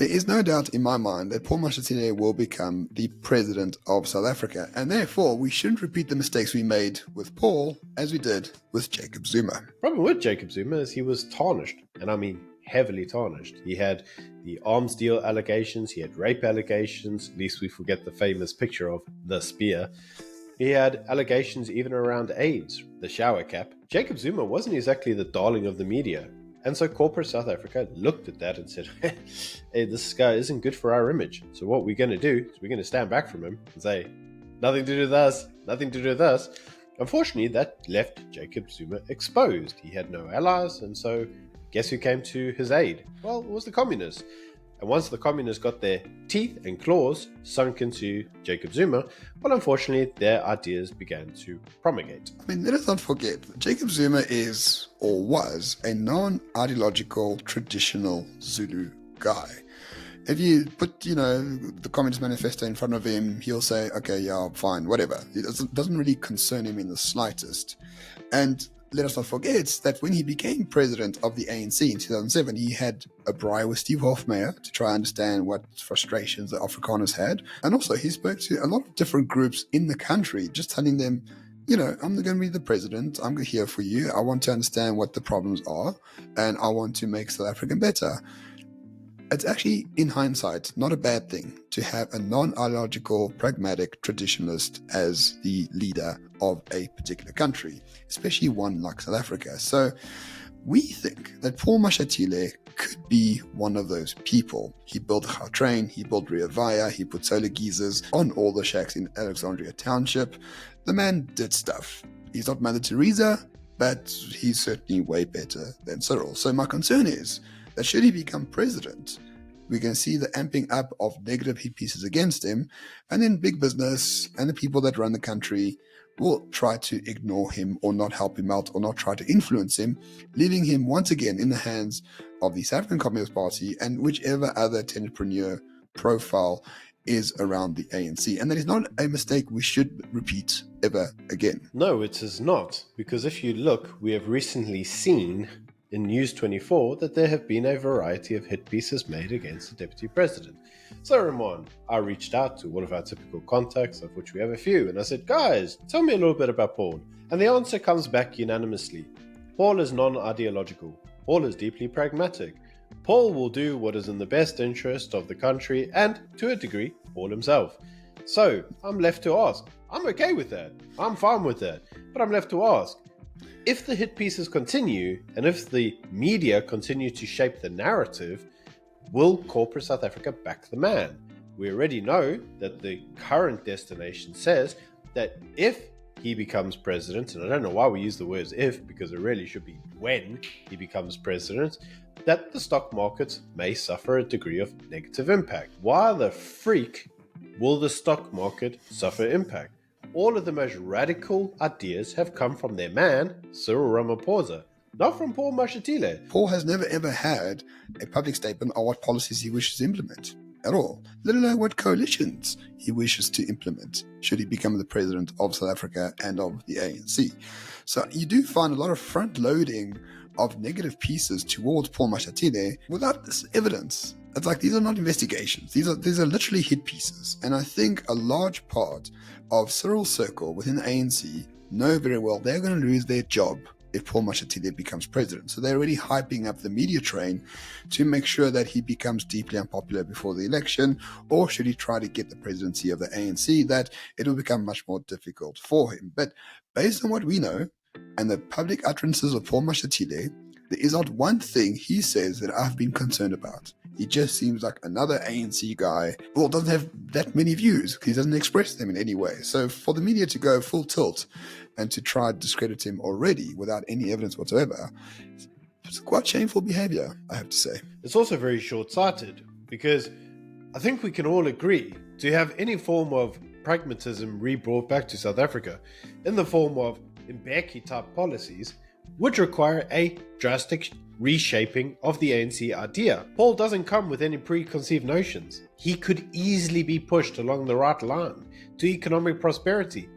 There is no doubt in my mind that Paul Mashatile will become the president of South Africa, and therefore we shouldn't repeat the mistakes we made with Paul as we did with Jacob Zuma. Problem with Jacob Zuma is he was tarnished, and I mean heavily tarnished. He had the arms deal allegations, he had rape allegations, at least we forget the famous picture of the spear. He had allegations even around AIDS, the shower cap. Jacob Zuma wasn't exactly the darling of the media. And so corporate South Africa looked at that and said, hey, this guy isn't good for our image. So what we're going to do is we're going to stand back from him and say, nothing to do with us, nothing to do with us. Unfortunately, that left Jacob Zuma exposed. He had no allies, and so guess who came to his aid? Well, it was the communists. And once the communists got their teeth and claws sunk into Jacob Zuma, well, unfortunately, their ideas began to promulgate. I mean, let us not forget, Jacob Zuma is, or was, a non-ideological, traditional Zulu guy. If you put, the Communist Manifesto in front of him, he'll say, okay, yeah, fine, whatever. It doesn't really concern him in the slightest. And let us not forget that when he became president of the ANC in 2007, he had a braai with Steve Hofmeyer to try and understand what frustrations the Afrikaners had. And also he spoke to a lot of different groups in the country, just telling them, I'm going to be the president. I'm here for you. I want to understand what the problems are, and I want to make South Africa better. It's actually, in hindsight, not a bad thing to have a non-ideological, pragmatic traditionalist as the leader of a particular country, especially one like South Africa. So we think that Paul Mashatile could be one of those people. He built Gautrain, he built Rio Vaya, he put solar geysers on all the shacks in Alexandria Township. The man did stuff. He's not Mother Teresa, but he's certainly way better than Cyril. So my concern is that should he become president, we can see the amping up of negative hit pieces against him, and then big business and the people that run the country will try to ignore him or not help him out or not try to influence him, leaving him once again in the hands of the South African Communist Party and whichever other entrepreneur profile is around the ANC. And that is not a mistake we should repeat ever again. No, it is not, because if you look, we have recently seen in News 24 that there have been a variety of hit pieces made against the Deputy President. So Ramon, I reached out to one of our typical contacts, of which we have a few, and I said, guys, tell me a little bit about Paul. And the answer comes back unanimously. Paul is non-ideological. Paul is deeply pragmatic. Paul will do what is in the best interest of the country and, to a degree, Paul himself. So I'm left to ask. I'm okay with that. I'm fine with that. But I'm left to ask, if the hit pieces continue, and if the media continue to shape the narrative, will corporate South Africa back the man? We already know that the current destination says that if he becomes president, and I don't know why we use the words if, because it really should be when he becomes president, that the stock market may suffer a degree of negative impact. Why the freak will the stock market suffer impact? All of the most radical ideas have come from their man, Cyril Ramaphosa, not from Paul Mashatile. Paul has never ever had a public statement on what policies he wishes to implement at all, let alone what coalitions he wishes to implement should he become the president of South Africa and of the ANC. So you do find a lot of front-loading of negative pieces towards Paul Mashatile without this evidence. It's like these are not investigations. These are literally hit pieces. And I think a large part of Cyril's circle within the ANC know very well they're going to lose their job if Paul Mashatile becomes president. So they're already hyping up the media train to make sure that he becomes deeply unpopular before the election, or should he try to get the presidency of the ANC, that it will become much more difficult for him. But based on what we know and the public utterances of Paul Mashatile, there is not one thing he says that I've been concerned about. He just seems like another ANC guy. Well, doesn't have that many views because he doesn't express them in any way. So for the media to go full tilt and to try to discredit him already without any evidence whatsoever, it's quite shameful behavior, I have to say. It's also very short-sighted, because I think we can all agree to have any form of pragmatism re-brought back to South Africa in the form of Mbeki-type policies would require a drastic reshaping of the ANC idea. Paul doesn't come with any preconceived notions. He could easily be pushed along the right line to economic prosperity.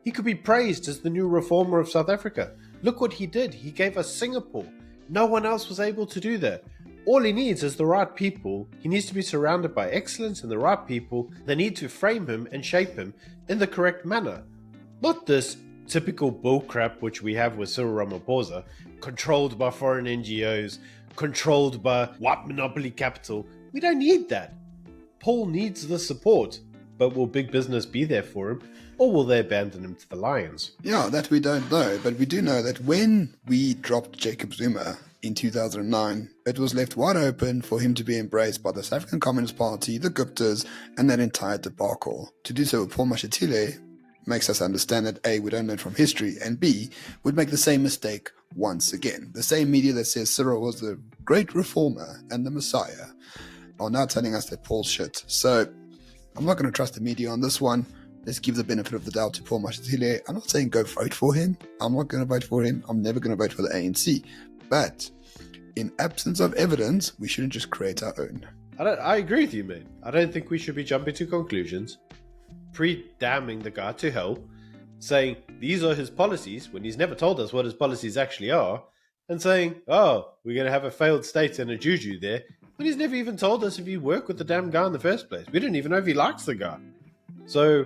He could be praised as the new reformer of South Africa. Look what he did. He gave us Singapore. No one else was able to do that. All he needs is the right people. He needs to be surrounded by excellence and the right people. They need to frame him and shape him in the correct manner. Not this typical bullcrap which we have with Cyril Ramaphosa, controlled by foreign NGOs, controlled by white monopoly capital. We don't need that. Paul needs the support, but will big business be there for him, or will they abandon him to the lions? Yeah, that we don't know, but we do know that when we dropped Jacob Zuma in 2009, it was left wide open for him to be embraced by the South African Communist Party, the Guptas, and that entire debacle. To do so with Paul Mashatile makes us understand that A, we don't learn from history, and B, would make the same mistake once again. The same media that says Cyril was the great reformer and the messiah are now telling us that Paul's shit. So I'm not going to trust the media on this one. Let's give the benefit of the doubt to Paul Mashatile. I'm not saying go vote for him. I'm not going to vote for him. I'm never going to vote for the ANC. But in absence of evidence, we shouldn't just create our own. I agree with you, mate. I don't think we should be jumping to conclusions, pre-damning the guy to hell, saying these are his policies when he's never told us what his policies actually are, and saying, oh, we're going to have a failed state and a juju there, when he's never even told us if he worked with the damn guy in the first place. We didn't even know if he likes the guy. So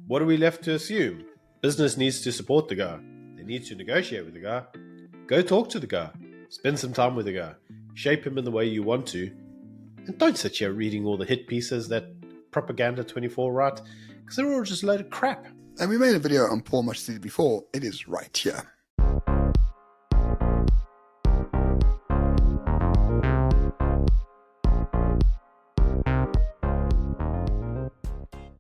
what are we left to assume? Business needs to support the guy. They need to negotiate with the guy. Go talk to the guy. Spend some time with the guy. Shape him in the way you want to. And don't sit here reading all the hit pieces that Propaganda 24 write, because they're all just a load of crap. And we made a video on Paul Mashatile before. It is right here.